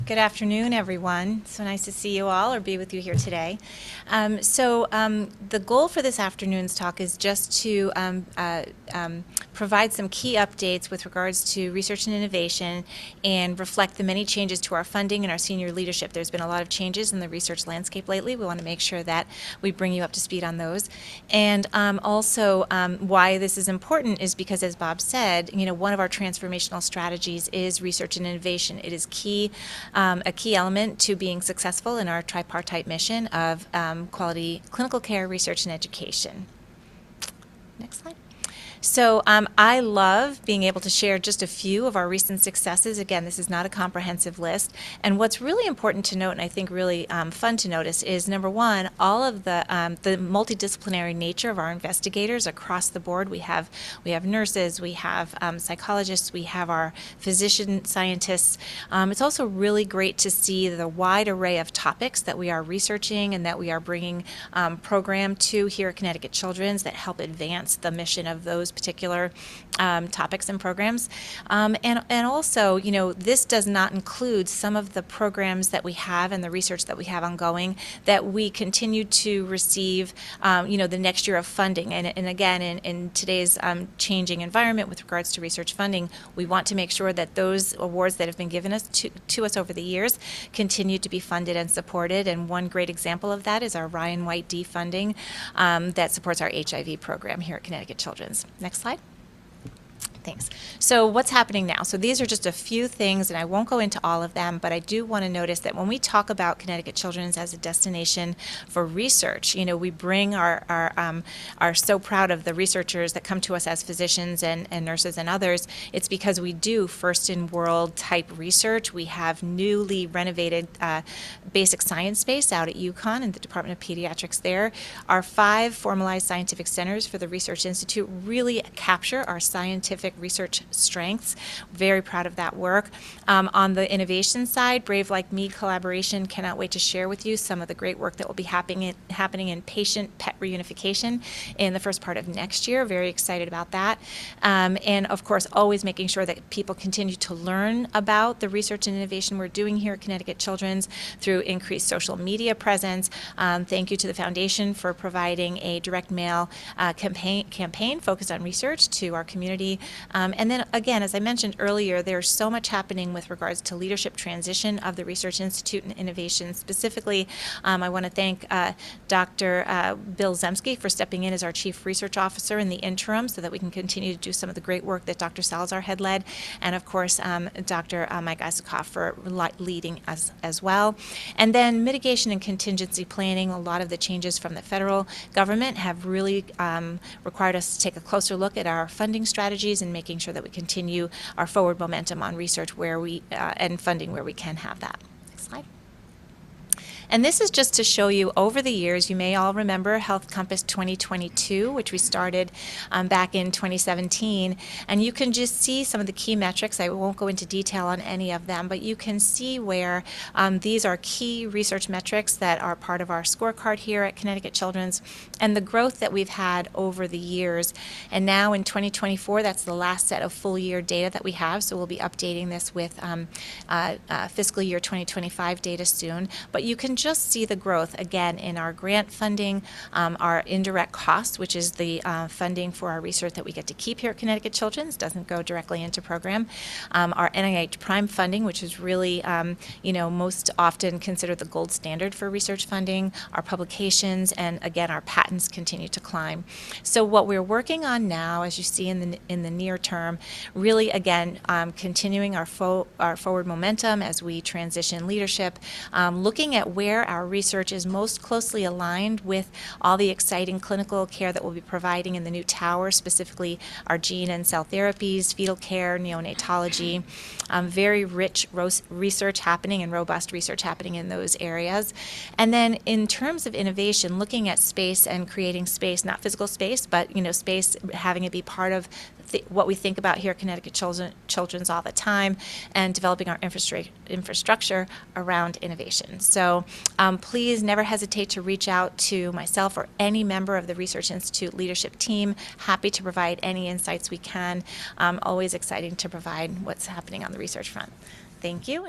Good afternoon, everyone. So nice to see you all or be with you here today. The goal for this afternoon's talk is just to provide some key updates with regards to research and innovation and reflect the many changes to our funding and our senior leadership. There's been a lot of changes in the research landscape lately. We want to make sure that we bring you up to speed on those. And also why this is important is because, as Bob said, one of our transformational strategies is research and innovation. It is a key element to being successful in our tripartite mission of quality clinical care, research, and education. Next slide. So I love being able to share just a few of our recent successes. Again, this is not a comprehensive list. And what's really important to note, and I think really fun to notice, is number one, all of the multidisciplinary nature of our investigators across the board. We have nurses, we have psychologists, we have our physician scientists. It's also really great to see the wide array of topics that we are researching and that we are bringing program to here at Connecticut Children's that help advance the mission of those particular topics and programs. And also, this does not include some of the programs that we have and the research that we have ongoing that we continue to receive, the next year of funding. And again, in today's changing environment with regards to research funding, we want to make sure that those awards that have been given us to us over the years continue to be funded and supported. And one great example of that is our Ryan White D funding that supports our HIV program here at Connecticut Children's. Next slide. Thanks. So what's happening now? So these are just a few things, and I won't go into all of them, but I do want to notice that when we talk about Connecticut Children's as a destination for research, we bring are so proud of the researchers that come to us as physicians and nurses and others. It's because we do first-in-world type research. We have newly renovated basic science space out at UConn in the Department of Pediatrics there. Our 5 formalized scientific centers for the Research Institute really capture our scientific research strengths. Very proud of that work. On the innovation side, Brave Like Me collaboration, cannot wait to share with you some of the great work that will be happening in patient pet reunification in the first part of next year. Very excited about that. And of course, always making sure that people continue to learn about the research and innovation we're doing here at Connecticut Children's through increased social media presence. Thank you to the Foundation for providing a direct mail campaign focused on research to our community. And then again, as I mentioned earlier, there's so much happening with regards to leadership transition of the Research Institute and innovation. Specifically, I want to thank Dr. Bill Zemsky for stepping in as our Chief Research Officer in the interim so that we can continue to do some of the great work that Dr. Salazar had led, and of course, Dr. Mike Isikoff for leading us as well. And then mitigation and contingency planning. A lot of the changes from the federal government have really required us to take a closer look at our funding strategies and making sure that we continue our forward momentum on research where we and funding where we can have that. Next slide. And this is just to show you over the years, you may all remember Health Compass 2022, which we started back in 2017. And you can just see some of the key metrics. I won't go into detail on any of them, but you can see where these are key research metrics that are part of our scorecard here at Connecticut Children's and the growth that we've had over the years. And now in 2024, that's the last set of full year data that we have. So we'll be updating this with fiscal year 2025 data soon. But you can just see the growth again in our grant funding, our indirect costs, which is the funding for our research that we get to keep here at Connecticut Children's, doesn't go directly into program. Our NIH Prime funding, which is really, most often considered the gold standard for research funding, our publications, and again, our patents continue to climb. So what we're working on now, as you see in the near term, really again, continuing our forward momentum as we transition leadership, looking at where our research is most closely aligned with all the exciting clinical care that we'll be providing in the new tower, specifically our gene and cell therapies, fetal care, neonatology, very rich research happening and robust research happening in those areas. And then in terms of innovation, looking at space and creating space, not physical space, but space, having it be part of what we think about here at Connecticut Children's all the time, and developing our infrastructure around innovation. So please never hesitate to reach out to myself or any member of the Research Institute leadership team. Happy to provide any insights we can. Always exciting to provide what's happening on the research front. Thank you.